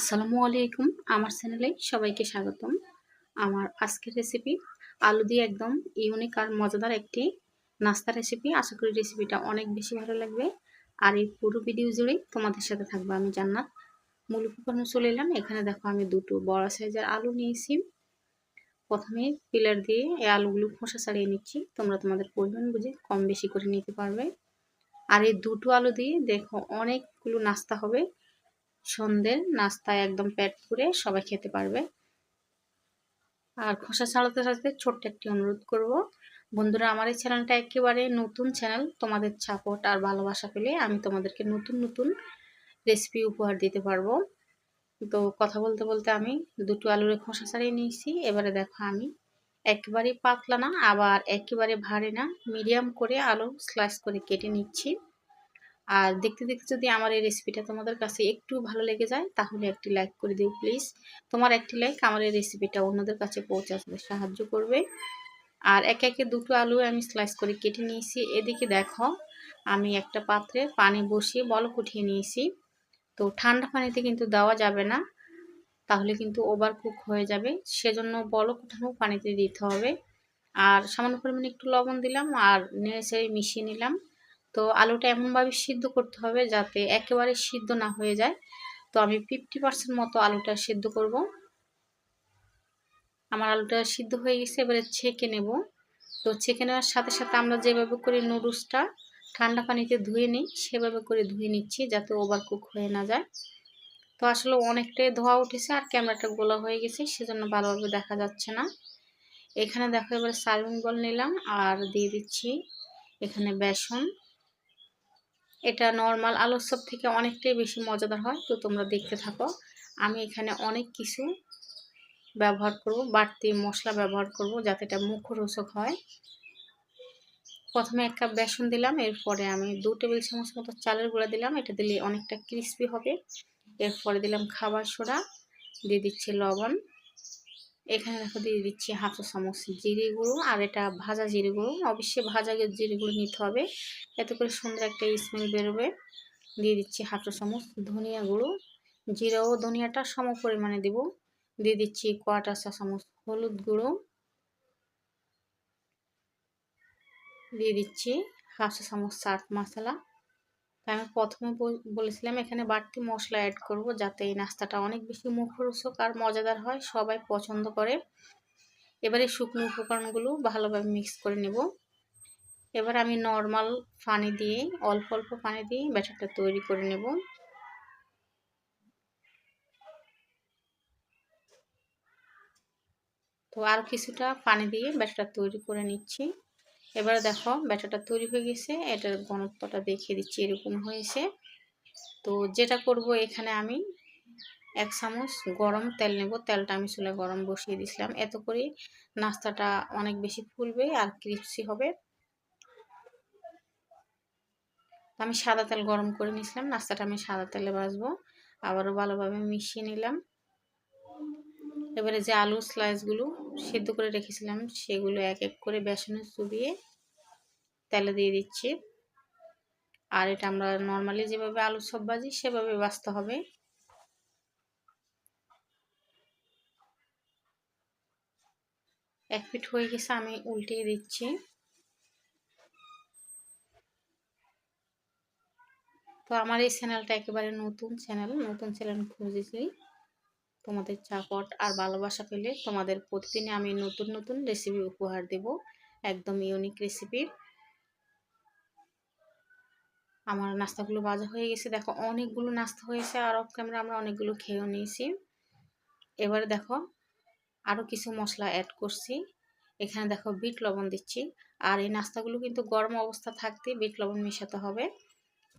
আসসালামু আলাইকুম। আমার চ্যানেলে সবাইকে স্বাগতম। আমার আজকের রেসিপি আলু দিয়ে একদম ইউনিক আর মজাদার একটি নাস্তা রেসিপি। আশা করি রেসিপিটা অনেক বেশি ভালো লাগবে। আর এই পুরো ভিডিও জুড়েই তোমাদের সাথে থাকবো আমি জান্নাত। মূল উপকরণ চলে এলাম। এখানে দেখো আমি দুটো বড় সাইজের আলু নিয়েছি। প্রথমে পিলার দিয়ে এই আলুগুলো খোসা ছাড়িয়ে নিচ্ছি। তোমরা তোমাদের পরিমাণ বুঝে কম বেশি করে নিতে পারবে। আর এই দুটো আলু দিয়ে দেখো অনেকগুলো নাস্তা হবে। সন্ধ্যের নাস্তায় একদম পেট পুরে সবাই খেতে পারবে। আর খোসা ছাড়াতে ছাড়াতে ছোট্ট একটি অনুরোধ করব, বন্ধুরা আমার এই চ্যানেলটা একেবারে নতুন চ্যানেল। তোমাদের সাপোর্ট আর ভালোবাসা পেলে আমি তোমাদেরকে নতুন নতুন রেসিপি উপহার দিতে পারবো। তো কথা বলতে বলতে আমি দুটো আলুর খোসা ছাড়িয়ে নিয়েছি। এবারে দেখো আমি একেবারে পাতলা না আবার একেবারে ভারী না, মিডিয়াম করে আলু স্লাইস করে কেটে নিচ্ছি। আর দেখতে দেখতে যদি আমার এই রেসিপিটা তোমাদের কাছে একটু ভালো লেগে যায় তাহলে একটি লাইক করে দিও প্লিজ। তোমার একটি লাইক আমার এই রেসিপিটা অন্যদের কাছে পৌঁছাতে সাহায্য করবে। আর একে একে দুটো আলু আমি স্লাইস করে কেটে নিয়েছি। এদিকে দেখো আমি একটা পাত্রে পানি বসিয়ে বলক উঠিয়ে নিয়েছি। তো ঠান্ডা পানিতে কিন্তু দেওয়া যাবে না, তাহলে কিন্তু ওভার কুক হয়ে যাবে। সেজন্য বলক উঠানো পানিতে দিতে হবে। আর সামান্য পরিমাণে একটু লবণ দিলাম আর নেড়ে মিশিয়ে নিলাম। তো আলুটা এমনভাবে সিদ্ধ করতে হবে যাতে একেবারে সিদ্ধ না হয়ে যায়। তো আমি 50% মতো আলুটা সিদ্ধ করব। আমার আলুটা সিদ্ধ হয়ে গেছে, এবারে ছেঁকে নেব। তো ছেঁকে নেওয়ার সাথে সাথে আমরা যেভাবে করে নুডলসটা ঠান্ডা পানিতে ধুয়ে নিই সেভাবে করে ধুয়ে নিচ্ছি যাতে ওভার কুক হয়ে না যায়। তো আসলে অনেকটাই ধোয়া উঠেছে আর ক্যামেরাটা গোলা হয়ে গেছে, সেজন্য ভালোভাবে দেখা যাচ্ছে না। এখানে দেখো এবার সার্ভিং বল নিলাম আর দিয়ে দিচ্ছি এখানে বেসন। এটা নর্মাল আলুর চপ থেকে অনেকটাই বেশি মজাদার হয়। তো তোমরা দেখতে থাকো। আমি এখানে অনেক কিছু ব্যবহার করব, বাড়তি মশলা ব্যবহার করব যাতে এটা মুখরোচক হয়। প্রথমে 1 কাপ বেসন দিলাম, এরপরে আমি 2 টেবিল চামচ মতো চালের গুঁড়া দিলাম, এটা দিলে অনেকটা ক্রিস্পি হবে। এরপরে দিলাম খাবার সোডা, দিয়ে দিচ্ছি লবণ। এখানে দেখো দিয়ে দিচ্ছি 1/2 চা চামচ জিরে গুঁড়ো, আর এটা ভাজা জিরে গুঁড়ো, অবশ্যই ভাজা জিরে গুঁড়ো নিতে হবে, এতে করে সুন্দর একটা স্মেল বেরোবে। দিয়ে দিচ্ছি 1/2 চা চামচ ধনিয়া গুঁড়ো, জিরা ও ধনিয়াটা সম পরিমাণে দেব। দিয়ে দিচ্ছি 1/4 চা চামচ হলুদ গুঁড়ো, দিয়ে দিচ্ছি 1/2 চা চামচ চাট মশলা। আমি প্রথমে বলেছিলাম এখানে বাড়তি মশলা অ্যাড করব যাতে এই নাস্তাটা অনেক বেশি মুখরোচক আর মজাদার হয়, সবাই পছন্দ করে। এবারে শুকনো উপকরণগুলো ভালোভাবে মিক্স করে নেব। এবার আমি নর্মাল পানি দিয়ে অল্প অল্প পানি দিয়ে ব্যাটারটা তৈরি করে নেব। তো আর কিছুটা পানি দিয়ে ব্যাটারটা তৈরি করে নিচ্ছি। এবারে দেখো ব্যাটারটা তৈরি হয়ে গেছে, এটার ঘনত্বটা দেখিয়ে দিচ্ছি, এরকম হয়েছে। তো যেটা করব এখানে আমি 1 চামচ গরম তেল নেব। তেলটা আমি চুলায় গরম বসিয়ে দিয়েছিলাম, এত করে নাস্তাটা অনেক বেশি ফুলবে আর ক্রিস্পি হবে। আমি সাদা তেল গরম করে নিয়েছিলাম, নাস্তাটা আমি সাদা তেলে ভাজবো। আবারও ভালোভাবে মিশিয়ে নিলাম। এবারে যে আলুর স্লাইসগুলো সিদ্ধ করে রেখেছিলাম সেগুলো এক এক করে বেসনে চুবিয়ে তেলে দিয়ে দিচ্ছি। আর এটা আমরা নর্মালি যেভাবে আলু চপ ভাজি সেভাবে ভাজতে হবে। এক পিঠ হয়ে গেছে, আমি উল্টিয়ে দিচ্ছি। তো আমার এই চ্যানেলটা একেবারে নতুন চ্যানেল খুঁজেছি। তোমাদের সাপোর্ট আর ভালোবাসা পেলে তোমাদের প্রতিদিনে আমি নতুন নতুন রেসিপি উপহার দেব, একদম ইউনিক রেসিপি। আমার নাস্তাগুলো ভাজা হয়ে গেছে, দেখো অনেকগুলো নাস্তা হয়েছে আর অফ ক্যামেরা আমরা অনেকগুলো খেয়েও নিয়েছি। এবারে দেখো আরও কিছু মশলা অ্যাড করছি। এখানে দেখো বিট লবণ দিচ্ছি। আর এই নাস্তাগুলো কিন্তু গরম অবস্থা থাকতে বিট লবণ মেশাতে হবে।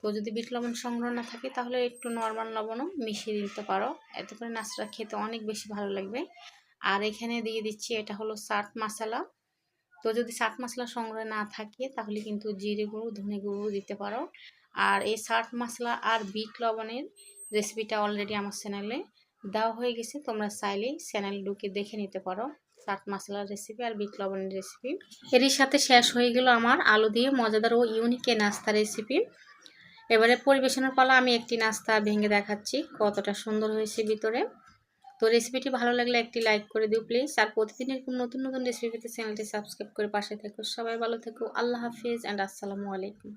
তো যদি বিট লবণ সংগ্রহ না থাকে তাহলে একটু নর্মাল লবণও মিশিয়ে দিতে পারো, এতে করে নাস্তাটা খেতে অনেক বেশি ভালো লাগবে। আর এখানে দিয়ে দিচ্ছি এটা হলো চাট মশলা। তো যদি চাট মশলা সংগ্রহ না থাকে তাহলে কিন্তু জিরে গুঁড়ো ধনে গুঁড়ো দিতে পারো। আর এই চাট মশলা আর বিট লবণের রেসিপিটা অলরেডি আমার চ্যানেলে দেওয়া হয়ে গেছে, তোমরা চাইলেই চ্যানেল ঢুকে দেখে নিতে পারো চাট মশলার রেসিপি আর বিট লবণের রেসিপি। এরই সাথে শেষ হয়ে গেল আমার আলু দিয়ে মজাদার ও ইউনিক নাস্তা রেসিপি। এবারে পরিবেশনের পালা। আমি একটি নাস্তা ভেঙে দেখাচ্ছি কতটা সুন্দর হয়েছে ভিতরে। তো রেসিপিটি ভালো লাগলে একটি লাইক করে দিও প্লিজ। আর প্রতিদিন এরকম নতুন নতুন রেসিপি পেতে চ্যানেলটি সাবস্ক্রাইব করে পাশে থেকো। সবাই ভালো থেকো। আল্লাহ হাফিজ অ্যান্ড আসসালামু আলাইকুম।